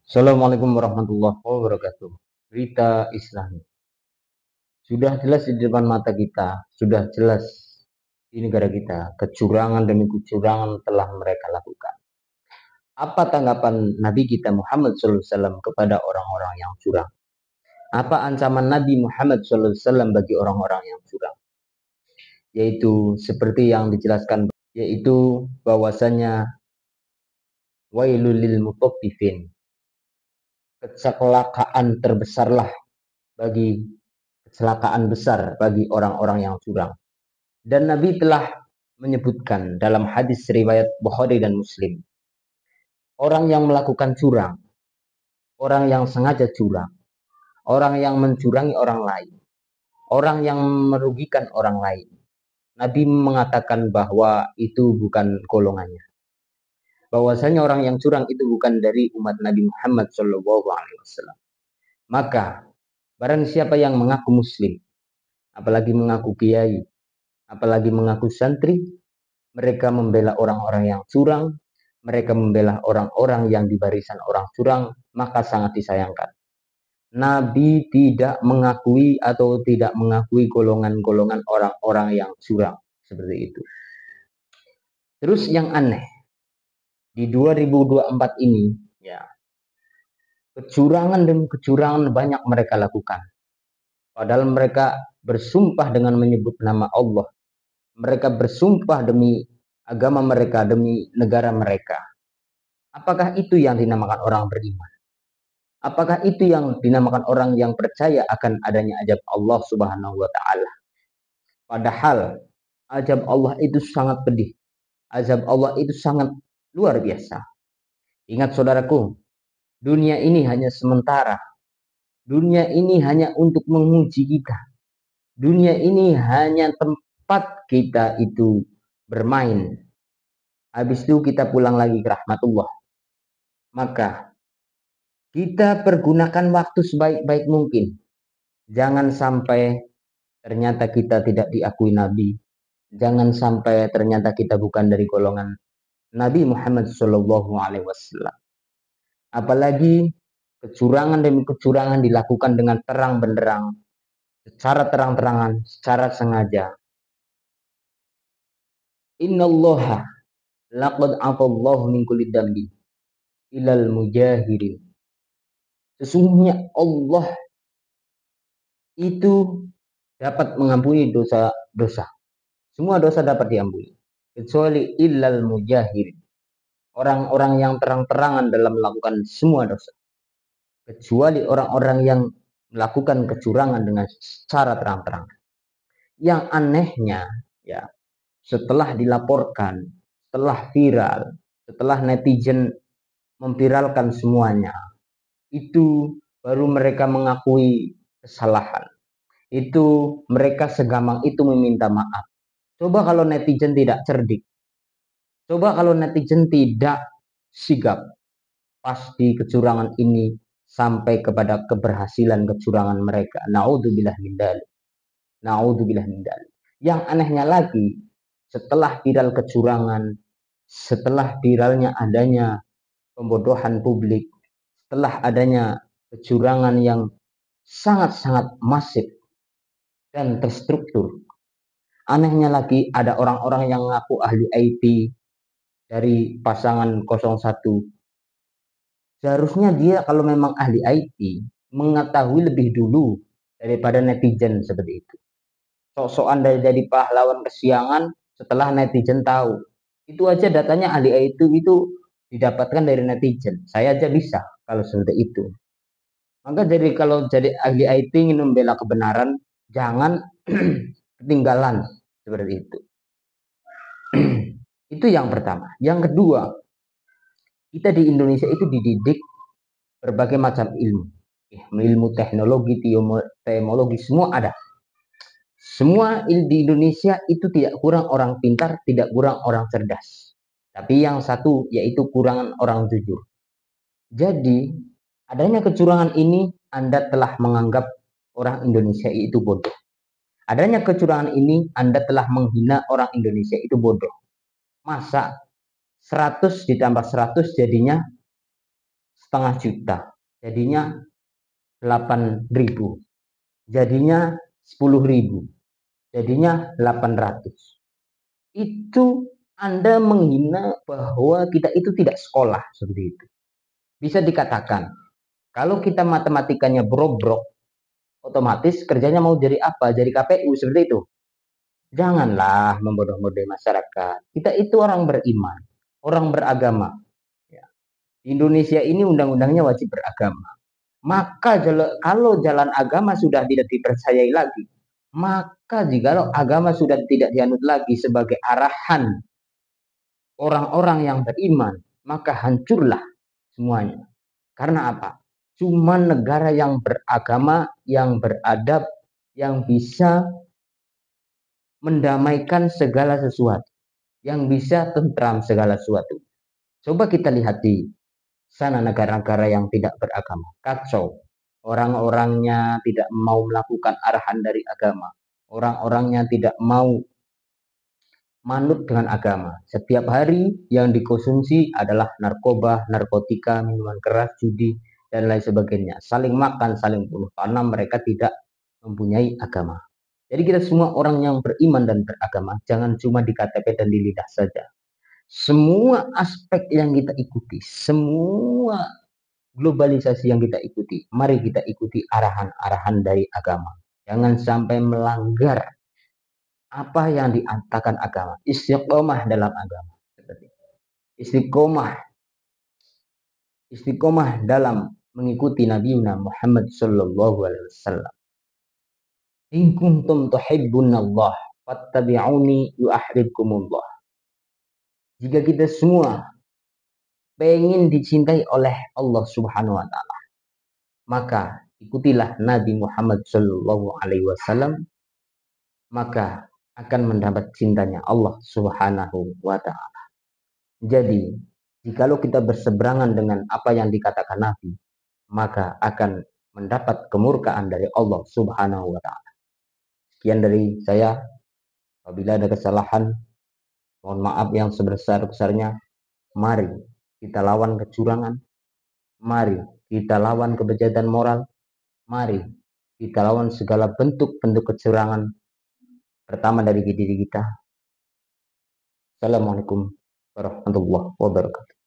Assalamualaikum warahmatullahi wabarakatuh. Berita Islami. Sudah jelas di depan mata kita, sudah jelas di negara kita, kecurangan demi kecurangan telah mereka lakukan. Apa tanggapan Nabi kita Muhammad SAW kepada orang-orang yang curang? Apa ancaman Nabi Muhammad SAW bagi orang-orang yang curang? Yaitu seperti yang dijelaskan, yaitu bahwasanya wailul lil mutaffifin. Kecelakaan terbesarlah bagi kecelakaan besar bagi orang-orang yang curang. Dan Nabi telah menyebutkan dalam hadis riwayat Bukhari dan Muslim, orang yang melakukan curang, orang yang sengaja curang, orang yang mencurangi orang lain, orang yang merugikan orang lain, Nabi mengatakan bahwa itu bukan golongannya. Bahwasanya orang yang curang itu bukan dari umat Nabi Muhammad SAW. Maka barang siapa yang mengaku muslim, apalagi mengaku kiai, apalagi mengaku santri, mereka membela orang-orang yang curang, mereka membela orang-orang yang di barisan orang curang, maka sangat disayangkan. Nabi tidak mengakui atau tidak mengakui golongan-golongan orang-orang yang curang seperti itu. Terus yang aneh, di 2024 ini, ya, kecurangan demi kecurangan banyak mereka lakukan. Padahal mereka bersumpah dengan menyebut nama Allah. Mereka bersumpah demi agama mereka, demi negara mereka. Apakah itu yang dinamakan orang beriman? Apakah itu yang dinamakan orang yang percaya akan adanya azab Allah Subhanahu wa taala? Padahal azab Allah itu sangat pedih. Azab Allah itu sangat luar biasa. Ingat saudaraku, dunia ini hanya sementara. Dunia ini hanya untuk menguji kita. Dunia ini hanya tempat kita itu bermain. Habis itu kita pulang lagi ke rahmatullah. Maka kita pergunakan waktu sebaik-baik mungkin. Jangan sampai ternyata kita tidak diakui Nabi. Jangan sampai ternyata kita bukan dari golongan Nabi Muhammad SAW. Apalagi kecurangan demi kecurangan dilakukan dengan terang benderang, secara terang-terangan, secara sengaja. Innallaha laqad afallahu min kulli dambi ilal mujahirin. Sesungguhnya Allah itu dapat mengampuni dosa-dosa. Semua dosa dapat diampuni. Kecuali illal mujahirin. Orang-orang yang terang-terangan dalam melakukan semua dosa. Kecuali orang-orang yang melakukan kecurangan dengan secara terang-terangan. Yang anehnya, ya, setelah dilaporkan, setelah viral, setelah netizen memviralkan semuanya, itu baru mereka mengakui kesalahan. Itu mereka segampang itu meminta maaf. Coba kalau netizen tidak cerdik, coba kalau netizen tidak sigap, pasti kecurangan ini sampai kepada keberhasilan kecurangan mereka. Naudzubillah min dzalik. Naudzubillah min dzalik. Yang anehnya lagi, setelah viral kecurangan, setelah viralnya adanya pembodohan publik, setelah adanya kecurangan yang sangat-sangat masif dan terstruktur, anehnya lagi ada orang-orang yang mengaku ahli IT dari pasangan 01. Seharusnya dia kalau memang ahli IT mengetahui lebih dulu daripada netizen seperti itu. Sok-sokan dari pahlawan kesiangan setelah netizen tahu. Itu aja datanya ahli IT itu didapatkan dari netizen. Saya aja bisa kalau seperti itu. Maka jadi kalau jadi ahli IT ingin membela kebenaran, jangan ketinggalan seperti itu. Itu yang pertama. Yang kedua, kita di Indonesia itu dididik berbagai macam ilmu. Ilmu teknologi, teknologi, semua ada. Semua di Indonesia itu tidak kurang orang pintar, tidak kurang orang cerdas. Tapi yang satu yaitu kurangan orang jujur. Jadi, adanya kecurangan ini Anda telah menganggap orang Indonesia itu bodoh. Adanya kecurangan ini Anda telah menghina orang Indonesia itu bodoh. Masa 100 ditambah 100 jadinya setengah juta, jadinya 8.000, jadinya 10.000, jadinya 800. Itu Anda menghina bahwa kita itu tidak sekolah, seperti itu. Bisa dikatakan, kalau kita matematikanya bobrok, otomatis kerjanya mau jadi apa? Jadi KPU, seperti itu. Janganlah membodoh-bodohi masyarakat. Kita itu orang beriman, orang beragama. Ya. Di Indonesia ini undang-undangnya wajib beragama. Maka kalau jalan agama sudah tidak dipercayai lagi, maka jikalau agama sudah tidak dianut lagi sebagai arahan orang-orang yang beriman, maka hancurlah semuanya. Karena apa? Cuma negara yang beragama, yang beradab, yang bisa mendamaikan segala sesuatu, yang bisa tentram segala sesuatu. Coba kita lihat di sana negara-negara yang tidak beragama, kacau. Orang-orangnya tidak mau melakukan arahan dari agama. Orang-orangnya tidak mau manut dengan agama. Setiap hari yang dikonsumsi adalah narkoba, narkotika, minuman keras, judi, dan lain sebagainya. Saling makan, saling bunuh, karena mereka tidak mempunyai agama. Jadi kita semua orang yang beriman dan beragama, jangan cuma di KTP dan di lidah saja. Semua aspek yang kita ikuti, semua globalisasi yang kita ikuti, mari kita ikuti arahan-arahan dari agama. Jangan sampai melanggar apa yang diantarkan agama. Istiqomah dalam agama. Istiqomah, istiqomah dalam mengikuti Nabi Muhammad Sallallahu Alaihi Wasallam. In kuntum tuhibbunallah fattabi'uni yu'ahibbukumullah. Jika kita semua pengen dicintai oleh Allah Subhanahu wa taala, maka ikutilah Nabi Muhammad Sallallahu Alaihi Wasallam, maka akan mendapat cintanya Allah Subhanahu wa taala. Jadi, jikalau kita berseberangan dengan apa yang dikatakan Nabi, maka akan mendapat kemurkaan dari Allah Subhanahu wa taala. Sekian dari saya. Apabila ada kesalahan, mohon maaf yang sebesar-besarnya. Mari kita lawan kecurangan. Mari kita lawan kebejatan moral. Mari kita lawan segala bentuk-bentuk kecurangan. Pertama dari diri kita. Assalamualaikum warahmatullahi wabarakatuh.